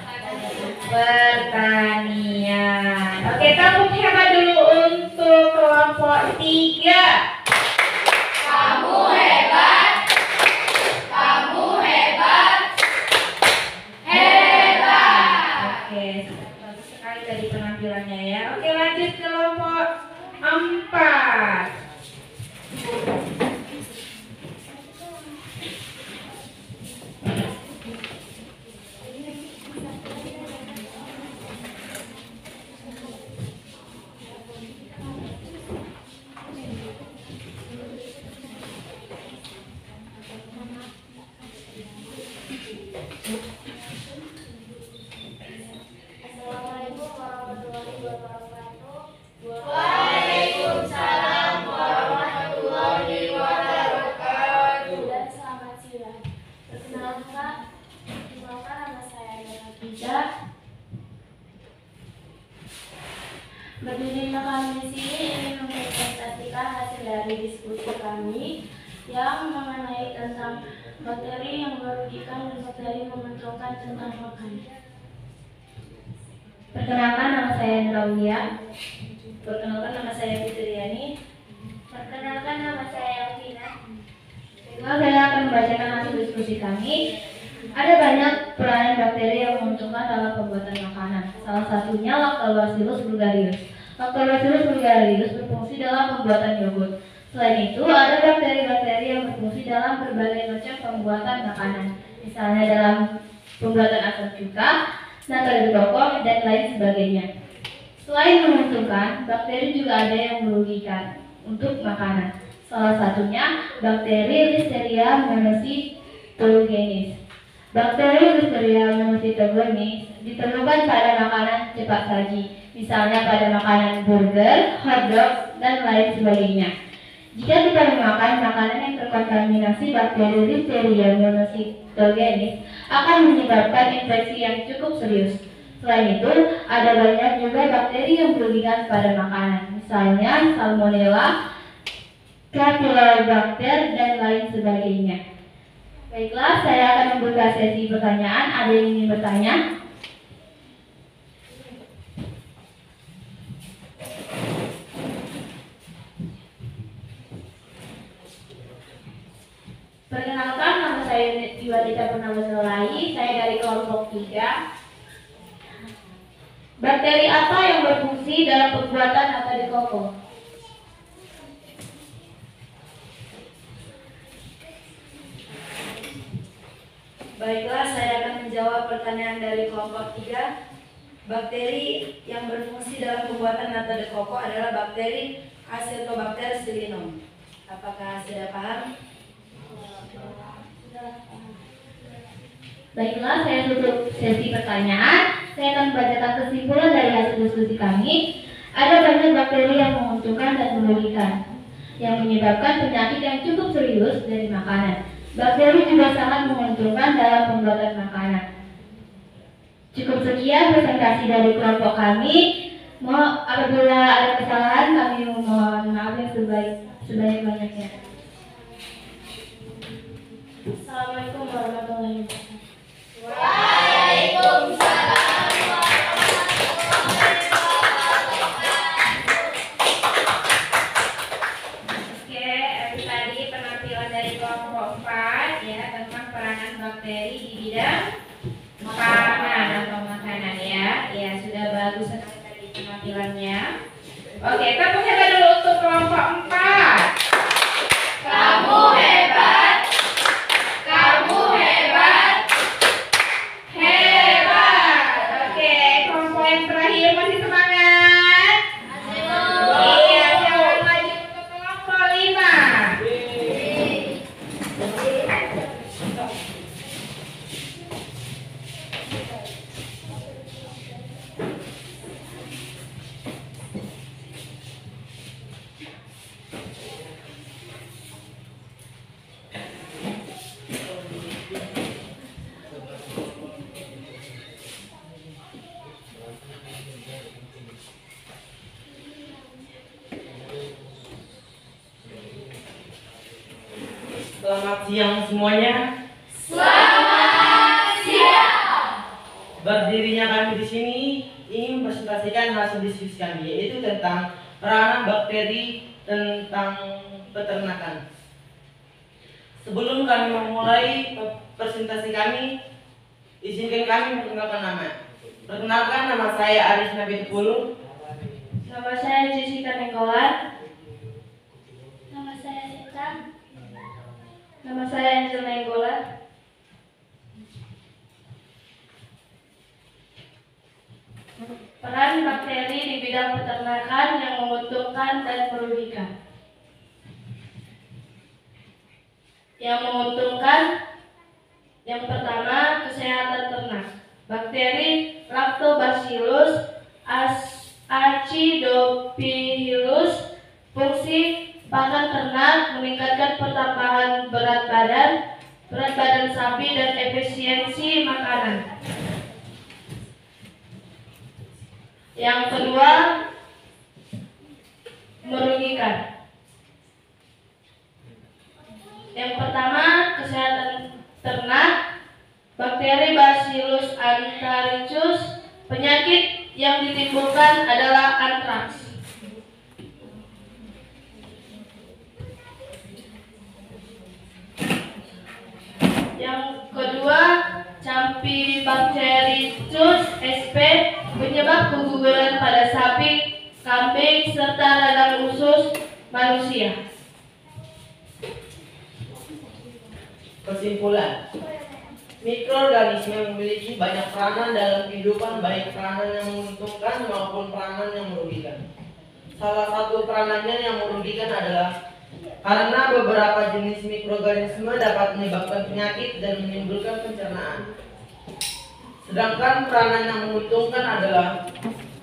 pertanian. Oke, tepuk hebat dulu untuk kelompok 3. Kamu hebat. Kamu hebat. Hebat. Oke, bagus sekali dari penampilannya ya. Oke, lanjut ke kelompok 4. Assalamualaikum warahmatullahi wabarakatuh. Waalaikumsalam warahmatullahi wabarakatuh. Dan selamat siang. Perkenalkan nama saya Dana Tiga. Berdiri kami di sini ingin mempresentasikan hasil dari diskusi kami yang mengenai tentang bakteri yang merugikan dan bakteri menguntungkan tentang makanan. Perkenalkan, nama saya Nuraulia. Perkenalkan, nama saya Fitriani. Perkenalkan nama saya Elvina. Saya akan membacakan hasil diskusi kami. Ada banyak peranan bakteri yang menguntungkan dalam pembuatan makanan. Salah satunya Lactobacillus bulgarius. Lactobacillus bulgarius berfungsi dalam pembuatan yogurt. Selain itu, ada bakteri-bakteri yang berfungsi dalam berbagai macam pembuatan makanan. Misalnya dalam pembuatan asam cuka, nata rokok, dan lain sebagainya. Selain menguntungkan, bakteri juga ada yang merugikan untuk makanan. Salah satunya bakteri Listeria monocytogenes. Bakteri Listeria monocytogenes ditemukan pada makanan cepat saji, misalnya pada makanan burger, hotdog, dan lain sebagainya. Jika kita memakan makanan yang terkontaminasi bakteri Listeria monocytogenes, akan menyebabkan infeksi yang cukup serius. Selain itu, ada banyak juga bakteri yang merugikan pada makanan, misalnya Salmonella, Campylobacter, dan lain sebagainya. Baiklah, saya akan membuka sesi pertanyaan. Ada yang ingin bertanya? Perkenalkan, nama saya Iwadita Purnama Selai. Saya dari kelompok 3. Bakteri apa yang berfungsi dalam pembuatan nata de coco? Baiklah, saya akan menjawab pertanyaan dari kelompok 3. Bakteri yang berfungsi dalam pembuatan nata de coco adalah bakteri Acetobacter sillinum. Apakah sudah paham? Baiklah, saya tutup sesi pertanyaan. Saya akan membacakan kesimpulan dari hasil diskusi kami. Ada banyak bakteri yang menguntungkan dan merugikan, yang menyebabkan penyakit yang cukup serius dari makanan. Bakteri juga sangat menguntungkan dalam pembuatan makanan. Cukup sekian presentasi dari kelompok kami. Apabila ada kesalahan, kami mohon maaf yang sebanyak-banyaknya. Assalamualaikum warahmatullahi wabarakatuh. Waalaikumsalam Oke, itu tadi penampilan dari kelompok 4 ya tentang peranan bakteri di bidang pangan atau makanan ya. Ya, sudah bagus sekali tadi penampilannya. Oke, tepuk hebat dulu untuk kelompok 4. Kamu hebat. Selamat siang semuanya. Selamat siang. Berdirinya kami di sini ingin mempresentasikan hasil diskusi kami, yaitu tentang peranan bakteri tentang peternakan. Sebelum kami memulai presentasi kami, izinkan kami memperkenalkan nama. Perkenalkan, nama saya Aris Nabi Tepulu. Nama saya Jessica Nenggolan. Nama saya Sita. Nama saya Angel Nenggolan. Peran bakteri di bidang peternakan yang menguntungkan dan merugikan. Yang menguntungkan, yang pertama, kesehatan ternak. Bakteri Lactobacillus acidophilus fungsi pakan ternak, meningkatkan pertambahan berat badan sapi dan efisiensi makanan. Yang kedua, merugikan. Yang pertama, kesehatan ternak. Bakteri Bacillus antaricus, penyakit yang ditimbulkan adalah antraks. Yang kedua, Campylobacterius sp, penyebab keguguran pada sapi, kambing, serta radang usus manusia. Kesimpulan, mikroorganisme memiliki banyak peranan dalam kehidupan, baik peranan yang menguntungkan maupun peranan yang merugikan. Salah satu peranannya yang merugikan adalah karena beberapa jenis mikroorganisme dapat menyebabkan penyakit dan menimbulkan pencernaan. Sedangkan peranan yang menguntungkan adalah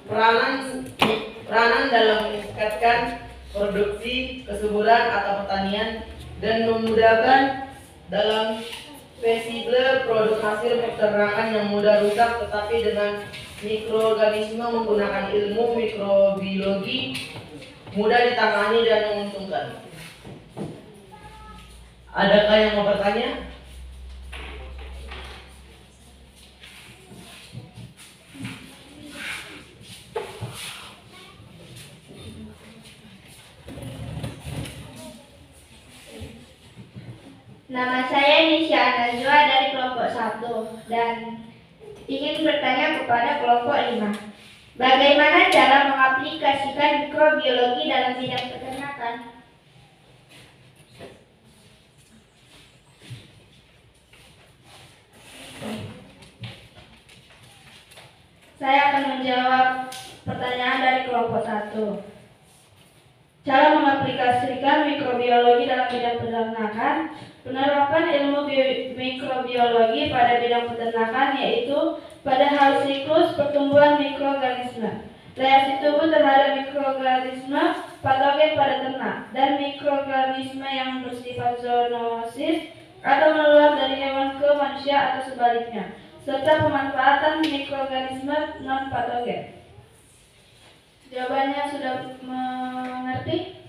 peranan dalam meningkatkan produksi, kesuburan atau pertanian dan memudahkan dalam fleksibel produk hasil peternakan yang mudah rusak, tetapi dengan mikroorganisme menggunakan ilmu mikrobiologi mudah ditangani dan menguntungkan. Adakah yang mau bertanya? Nama saya Nisha Najwa dari kelompok 1 dan ingin bertanya kepada kelompok 5. Bagaimana cara mengaplikasikan mikrobiologi dalam bidang peternakan? Saya akan menjawab pertanyaan dari kelompok 1. Cara mengaplikasikan mikrobiologi dalam bidang peternakan. Penerapan ilmu mikrobiologi pada bidang peternakan yaitu pada hal siklus pertumbuhan mikroorganisme, reaksi tubuh terhadap mikroorganisme patogen pada ternak, dan mikroorganisme yang bersifat zoonosis atau menular dari hewan ke manusia atau sebaliknya, serta pemanfaatan mikroorganisme non patogen. Jawabannya sudah mengerti?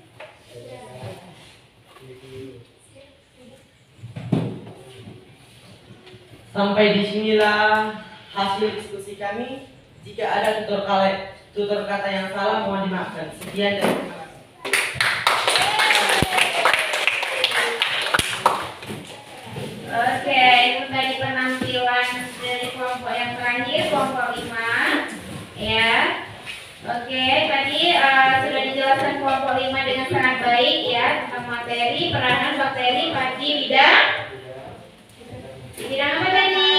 Sampai disinilah hasil diskusi kami. Jika ada tutur kata yang salah mohon dimaafkan. Sekian dan terima kasih. Oke, itu tadi penampilan dari kelompok yang terakhir, kelompok 5. Ya. Oke, tadi sudah dijelaskan kelompok 5 dengan sangat baik ya tentang materi peranan bakteri pada bidang apa tadi?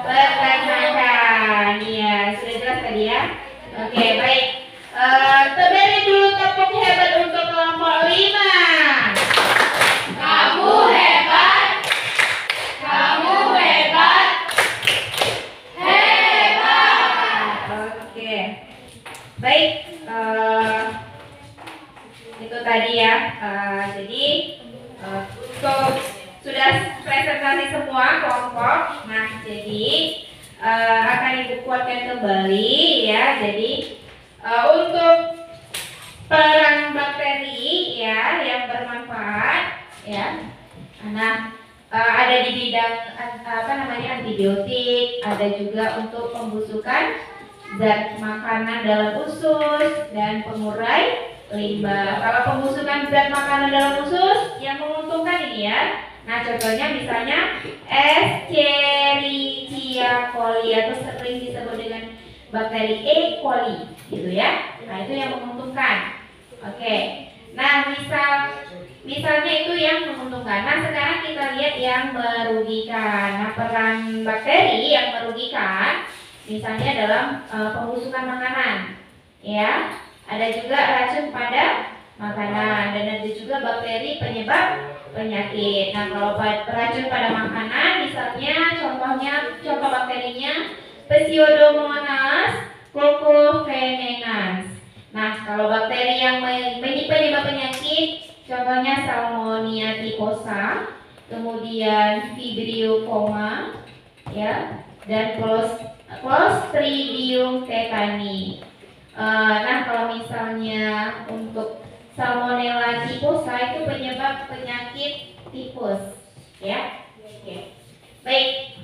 Peternakan. Iya, sudah jelas tadi ya. Oke, baik. Beri dulu tepuk hebat untuk kelompok 5. Kamu hebat. Kamu hebat. Hebat. Oke, baik. Itu tadi ya. Jadi sudah presentasi semua kelompok. Nah, jadi akan ibu kuatkan kembali ya. Jadi untuk peran bakteri ya yang bermanfaat ya. Nah, ada di bidang antibiotik, ada juga untuk pembusukan zat makanan dalam usus dan pengurai limbah. Kalau pembusukan zat makanan dalam usus yang menguntungkan ini ya. Nah, contohnya misalnya Escherichia coli atau sering disebut dengan bakteri E. coli, gitu ya. Nah, itu yang menguntungkan. Oke. Nah, misalnya itu yang menguntungkan. Nah, sekarang kita lihat yang merugikan. Nah, peran bakteri yang merugikan misalnya dalam pembusukan makanan, ya. Ada juga racun pada makanan dan ada juga bakteri penyebab penyakit. Nah, kalau racun pada makanan, misalnya contoh bakterinya Pseudomonas cacovenenas. Nah, kalau bakteri yang penyebab penyakit, contohnya Salmonella typhosa, kemudian Vibrio coma, ya, dan Clostridium tetani. Nah, kalau misalnya untuk Salmonella typhosa itu penyebab penyakit tipes, ya. Oke. Baik,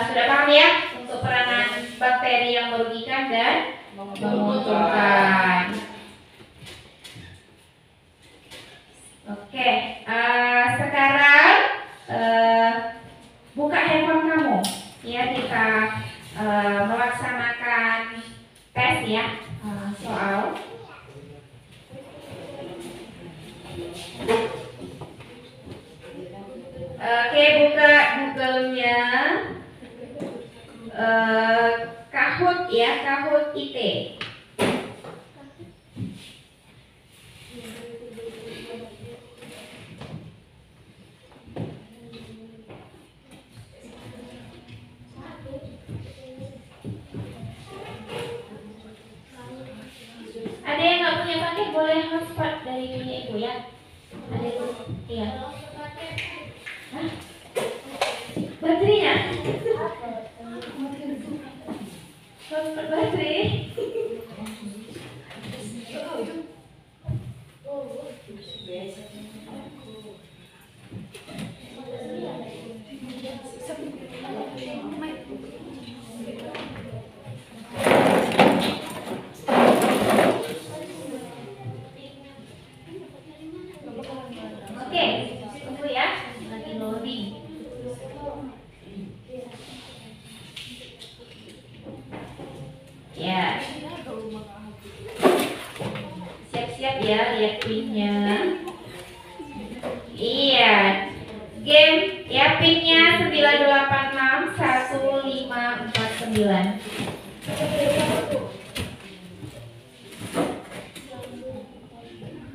sudah paham ya untuk peranan bakteri yang merugikan dan menguntungkan. Oke, sekarang buka handphone kamu, ya, kita melaksanakan tes ya, soal. Oke, buka Google-nya, Kahoot ya, Kahoot IT. Ada yang nggak punya paket boleh hotspot dari ibu ya. Ada itu, iya. Hah? Baterainya? Hotspot baterai? Oke, tunggu ya, lagi loading. Ya, siap-siap ya, lihat pinnya. Iya, game ya, pinnya 9861549.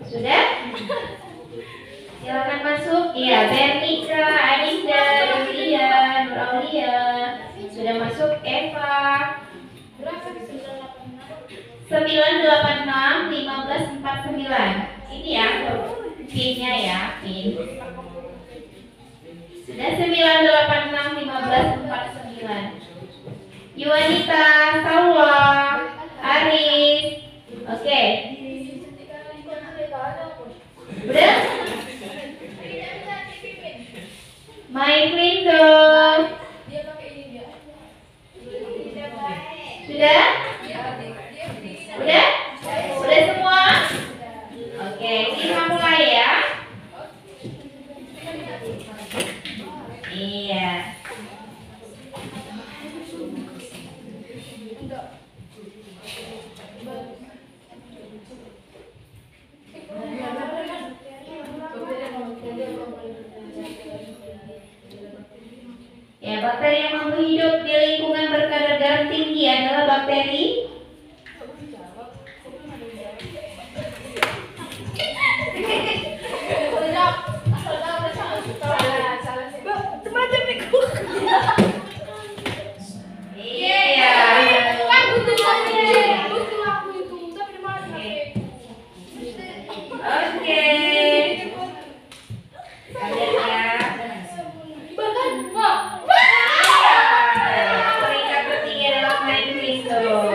Sudah? Silakan masuk. Iya, Bernika, Adinda, Yulia, Nur Aulia. Sudah masuk. Eva. 9861549. Ini ya, pinnya ya, pin. Sudah 9861549. Yuanita, Sawa, Aris. Oke. Udah? My window. Sudah? Udah? Udah semua? Oke, kita mulai ya. Iya. Ya, bakteri yang mampu hidup di lingkungan berkadar garam tinggi adalah bakteri iya. Oke. Kalian ya. Peringkat ketiga adalah main window.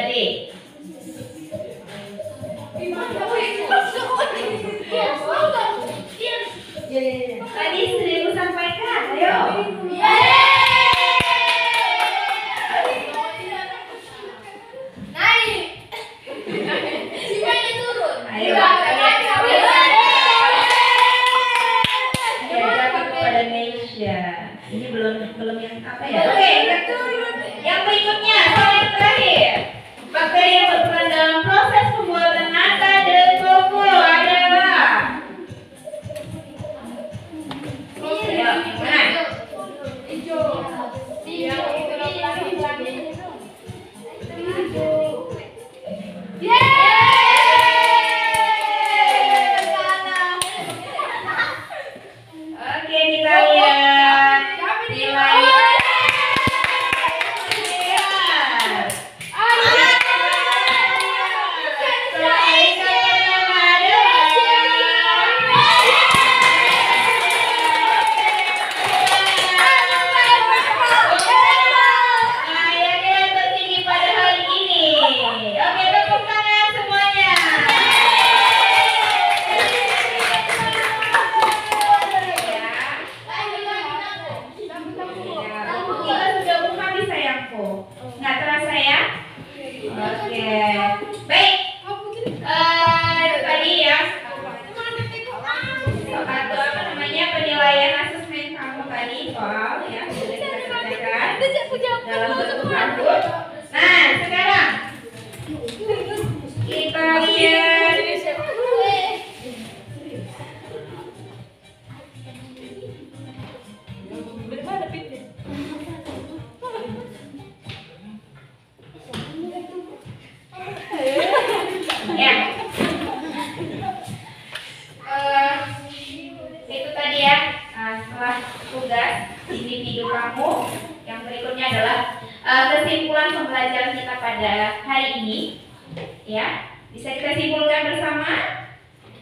tadi? Tadi sudah Ibu sampaikan, ayo. Ayo, jawab kepada Nesya. Ini belum yang apa ya? Oke, yang berikutnya, soal yang terakhir. Bakteri yang berperan dalam proses pembuatan nata dan koko adalah. Ayo, yang mana? Oke, kita lihat di layar. Nggak terasa ya? Oke, baik. Tadi ya, atau apa namanya penilaian asesmen kamu tadi soal ya sudah kita kerjakan dalam bentuk handuk. Nah, sekarang kita lihat ya. Itu tadi ya, setelah tugas individu kamu. Yang berikutnya adalah kesimpulan pembelajaran kita pada hari ini. Ya, bisa kita simpulkan bersama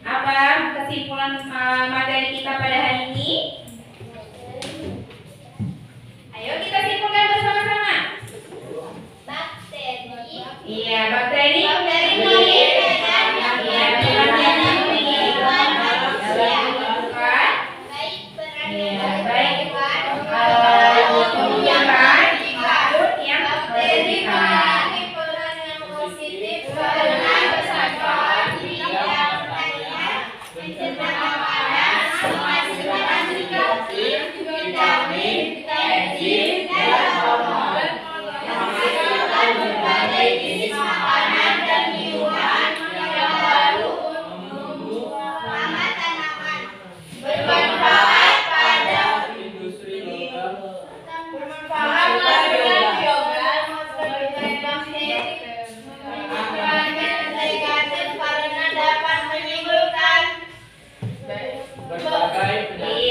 apa kesimpulan materi kita pada hari ini? Ayo kita simpulkan bersama-sama. Iya, bakteri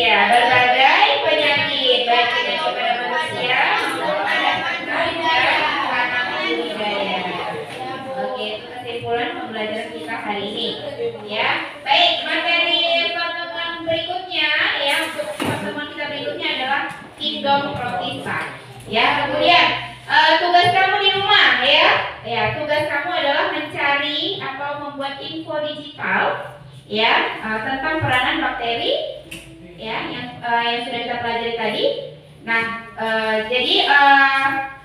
berbagai penyakit baik itu kepada manusia maupun tanaman budidaya. Oke, itu kesimpulan pembelajaran kita hari ini. Ya, baik, materi pertemuan berikutnya ya, untuk pertemuan kita berikutnya adalah kingdom protista. Ya, kemudian tugas kamu di rumah ya, tugas kamu adalah mencari atau membuat info digital ya tentang peranan bakteri ya yang sudah kita pelajari tadi. Nah, jadi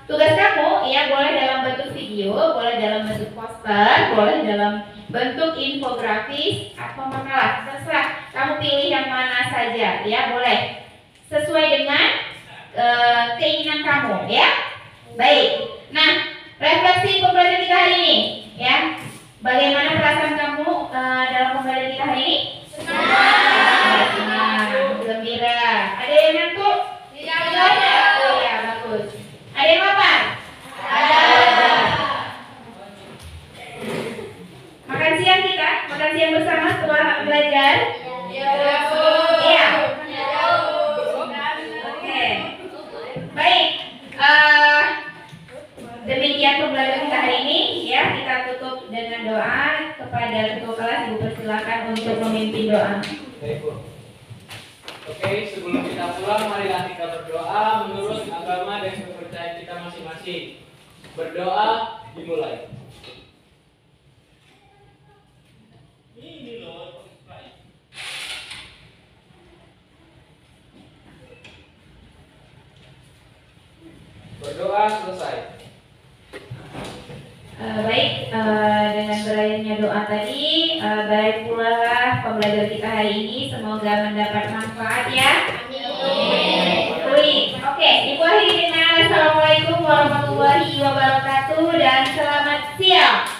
tugas kamu ya boleh dalam bentuk video, boleh dalam bentuk poster, boleh dalam bentuk infografis atau makalah, terserah kamu pilih yang mana saja ya, boleh sesuai dengan keinginan kamu ya. Baik. Nah, refleksi pembelajaran kita hari ini ya. Bagaimana perasaan kamu dalam pembelajaran kita hari ini? Senang, gembira. Ada yang ngantuk? Tidak ada. Oh ya, bagus. Ada yang lapar? Ada. Makan siang kita? Makan siang bersama setelah belajar? Iya. Oke. Baik. Demikian pembelajaran kita hari ini ya. Kita tutup dengan doa. Kepada ketua kelas, Ibu persilakan untuk memimpin doa. Baik, Bu. Oke, sebelum kita pulang, marilah kita berdoa menurut agama dan kepercayaan kita masing-masing. Berdoa dimulai. Berdoa selesai. Baik, dengan berakhirnya doa tadi, baik pula lah pembelajaran kita hari ini. Semoga mendapat manfaat ya. Oke, Ibu akhiri dengan Assalamualaikum warahmatullahi wabarakatuh dan selamat siang.